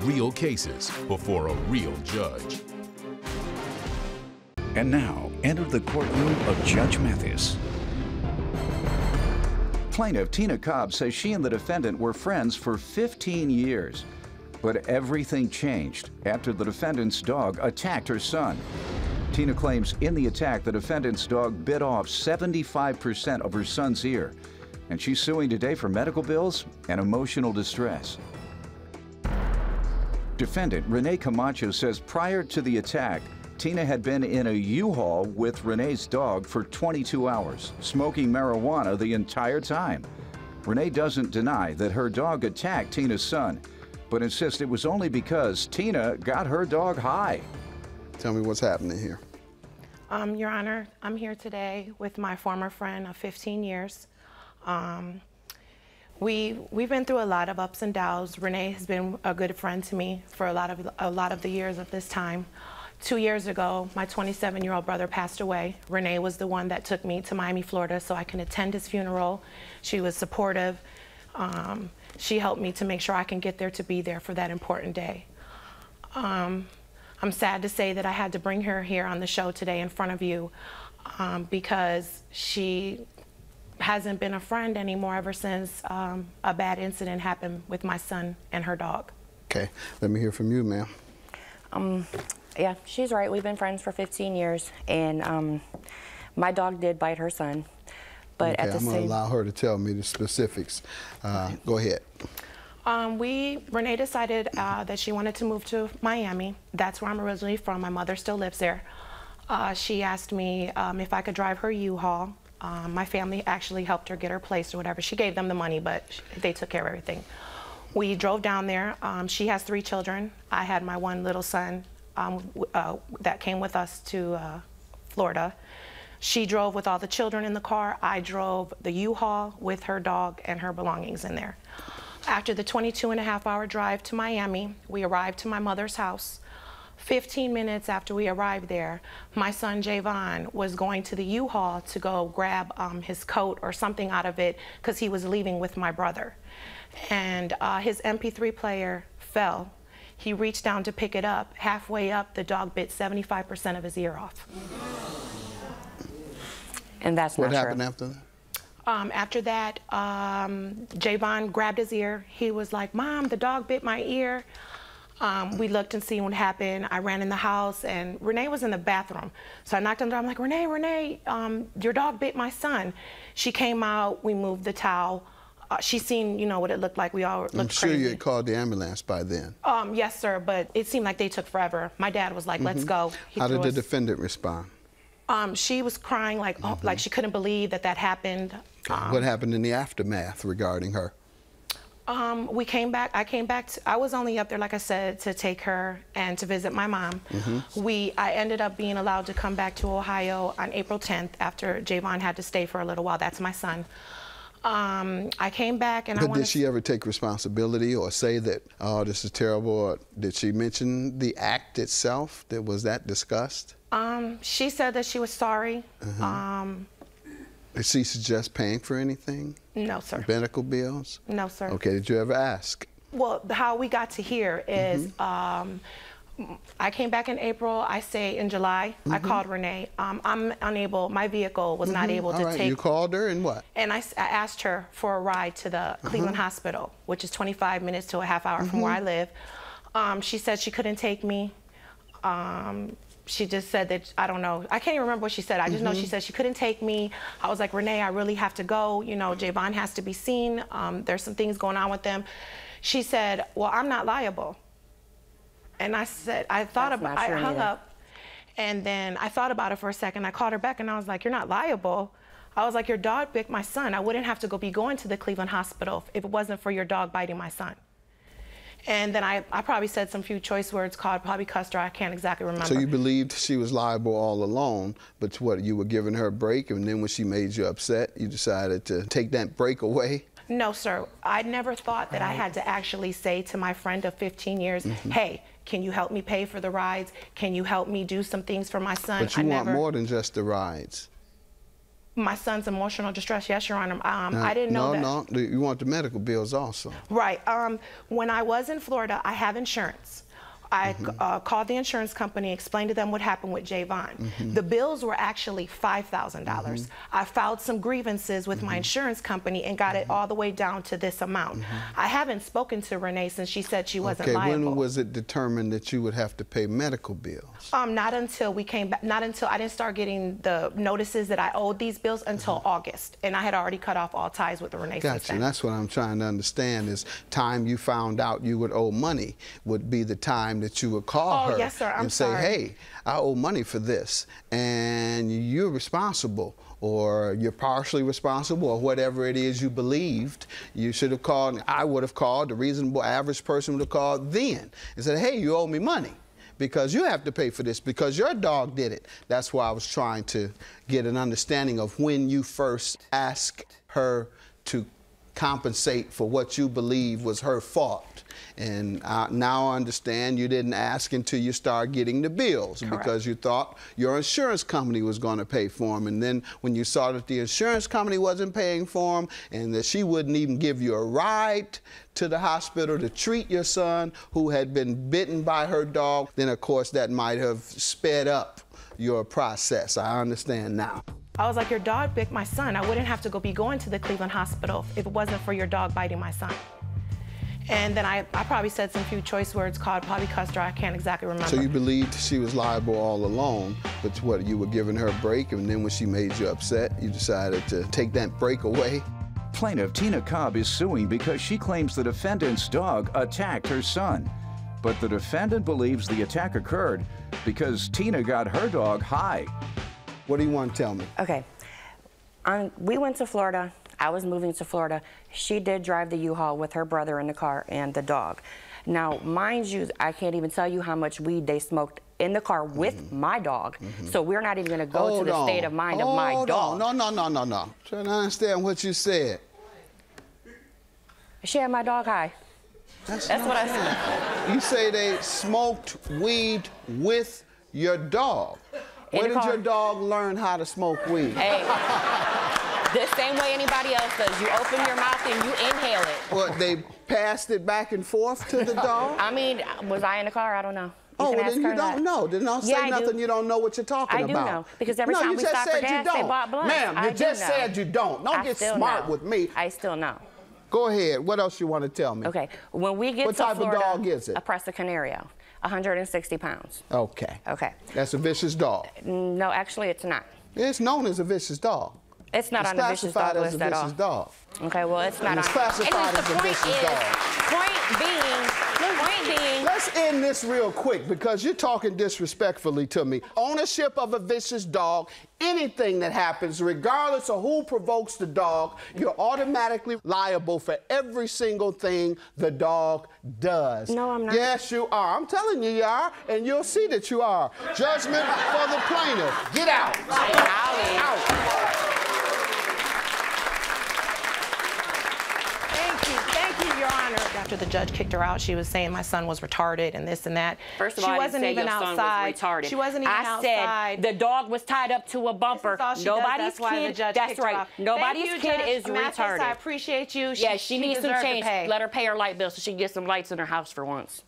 real cases before a real judge. And now, enter the courtroom of Judge Mathis. Plaintiff Tina Cobb says she and the defendant were friends for 15 years. But everything changed after the defendant's dog attacked her son. Tina claims in the attack, the defendant's dog bit off 75% of her son's ear. And she's suing today for medical bills and emotional distress. Defendant Renee Camacho says prior to the attack, Tina had been in a U-Haul with Renee's dog for 22 hours, smoking marijuana the entire time. Renee doesn't deny that her dog attacked Tina's son, but insists it was only because Tina got her dog high. Tell me what's happening here. Your Honor, I'm here today with my former friend of 15 years. We've been through a lot of ups and downs. Renee has been a good friend to me for a lot of the years of this time. 2 years ago, my 27-year-old brother passed away. Renee was the one that took me to Miami, Florida, so I can attend his funeral. She was supportive. She helped me to make sure I can get there to be there for that important day. I'm sad to say that I had to bring her here on the show today in front of you because she hasn't been a friend anymore ever since a bad incident happened with my son and her dog. Okay, let me hear from you, ma'am. Yeah, she's right. We've been friends for 15 years, and my dog did bite her son. But okay, at the I'm going to allow her to tell me the specifics. Go ahead. Renee decided that she wanted to move to Miami. That's where I'm originally from. My mother still lives there. She asked me if I could drive her U-Haul. My family actually helped her get her place or whatever. She gave them the money, but they took care of everything. We drove down there. She has 3 children. I had my one little son that came with us to Florida. She drove with all the children in the car. I drove the U-Haul with her dog and her belongings in there. After the 22-and-a-half-hour drive to Miami, we arrived to my mother's house. 15 minutes after we arrived there, my son Javon was going to the U-Haul to go grab his coat or something out of it because he was leaving with my brother. And his MP3 player fell. He reached down to pick it up. Halfway up, the dog bit 75% of his ear off. And that's not true. What happened after that? After that, Javon grabbed his ear. He was like, "Mom, the dog bit my ear." We looked and see what happened. I ran in the house, and Renee was in the bathroom. So I knocked on the door. I'm like, Renee, your dog bit my son. She came out. We moved the towel. She seen, you know, what it looked like. We all looked crazy. I'm sure you had called the ambulance by then. Yes, sir, but it seemed like they took forever. My dad was like, "Let's go." How did the defendant respond? She was crying like, like she couldn't believe that happened. What happened in the aftermath regarding her? We came back. I was only up there, like I said, to take her and to visit my mom. I ended up being allowed to come back to Ohio on April 10th after Javon had to stay for a little while. That's my son. I came back and But did she ever take responsibility or say that, oh, this is terrible? Or did she mention the act itself? Was that discussed? She said that she was sorry. Did she suggest paying for anything? No, sir. Medical bills? No, sir. Okay, did you ever ask? Well, how we got to here is I came back in April. I say in July, I called Renee. I'm unable, my vehicle was not able to take. You called her and what? And I asked her for a ride to the Cleveland Hospital, which is 25 minutes to a half hour from where I live. She said she couldn't take me. She just said that, I don't know, I can't even remember what she said. I just know she said she couldn't take me. I was like, Renee, I really have to go. You know, Javon has to be seen. There's some things going on with them. She said, well, I'm not liable. And I said, I hung up, and then I thought about it for a second. I called her back, and I was like, you're not liable. I was like, your dog bit my son. I wouldn't have to be going to the Cleveland Hospital if it wasn't for your dog biting my son. And then I probably said some few choice words, probably cussed her. I can't exactly remember. So you believed she was liable all along, but what, you were giving her a break, and then when she made you upset, you decided to take that break away? No, sir. I never thought that I had to actually say to my friend of 15 years, hey, can you help me pay for the rides? Can you help me do some things for my son? But you want more than just the rides. My son's emotional distress, yes, Your Honor. I didn't know that. No, you want the medical bills also. Right. When I was in Florida, I have insurance. I called the insurance company, explained to them what happened with Javon. The bills were actually $5,000. I filed some grievances with my insurance company and got it all the way down to this amount. I haven't spoken to Renee since she said she wasn't liable. When was it determined that you would have to pay medical bills? Not until we came back, not until I didn't start getting the notices that I owed these bills until August. And I had already cut off all ties with the Renee Gotcha, system. and that's what I'm trying to understand is time you found out you would owe money would be the time that you would call her yes, sir. and say, hey, I owe money for this, and you're responsible, or you're partially responsible, or whatever it is you believed. You should have called, I would have called, the reasonable average person would have called then and said, hey, you owe me money because you have to pay for this because your dog did it. That's why I was trying to get an understanding of when you first asked her to compensate for what you believe was her fault. And now I understand you didn't ask until you start getting the bills. Correct. Because you thought your insurance company was going to pay for them. And then when you saw that the insurance company wasn't paying for them and that she wouldn't even give you a ride to the hospital to treat your son who had been bitten by her dog, then of course that might have sped up your process. I understand now. I was like, your dog bit my son. I wouldn't have to be going to the Cleveland hospital if it wasn't for your dog biting my son. And then I probably said some few choice words, probably cussed her. I can't exactly remember. So you believed she was liable all along, but what, you were giving her a break, and then when she made you upset, you decided to take that break away? Plaintiff Tina Cobb is suing because she claims the defendant's dog attacked her son. But the defendant believes the attack occurred because Tina got her dog high. What do you want to tell me? Okay. We went to Florida. I was moving to Florida. She did drive the U-Haul with her brother in the car and the dog. Now, mind you, I can't even tell you how much weed they smoked in the car with my dog. So we're not even going to go to the state of mind of my dog. No. Trying to understand what you said. She had my dog high. That's what I said. You say they smoked weed with your dog. Where did your dog learn how to smoke weed? Hey, the same way anybody else does. You open your mouth and you inhale it. What, they passed it back and forth to the dog? I mean, was I in the car? I don't know. Well, then you don't know. Then don't say nothing. You don't know what you're talking about. I do know, because every time we stop for gas, they bought blunts. Ma'am, you just said you don't. Don't get smart with me. I still know. Go ahead. What else you want to tell me? Okay. When we get to Florida, what type of dog is it? A Presa Canario, 160 pounds. Okay. Okay. That's a vicious dog. No, actually, it's not. It's known as a vicious dog. It's not on the vicious dog list at all. Dog. Okay, well, it's not on. It's classified as a vicious dog. Point being. Let's end this real quick because you're talking disrespectfully to me. Ownership of a vicious dog, anything that happens, regardless of who provokes the dog, you're automatically liable for every single thing the dog does. No, I'm not. Yes, you are. I'm telling you, you are, and you'll see that you are. Judgment for the plaintiff. Get out. Out. Thank you, Your Honor. After the judge kicked her out, she was saying my son was retarded and this and that. First of all, she wasn't even outside. She wasn't even outside. I said the dog was tied up to a bumper. Nobody's kid. That's right. Nobody's kid is retarded. I appreciate you. Yeah, she needs some change. Let her pay her light bill so she can get some lights in her house for once.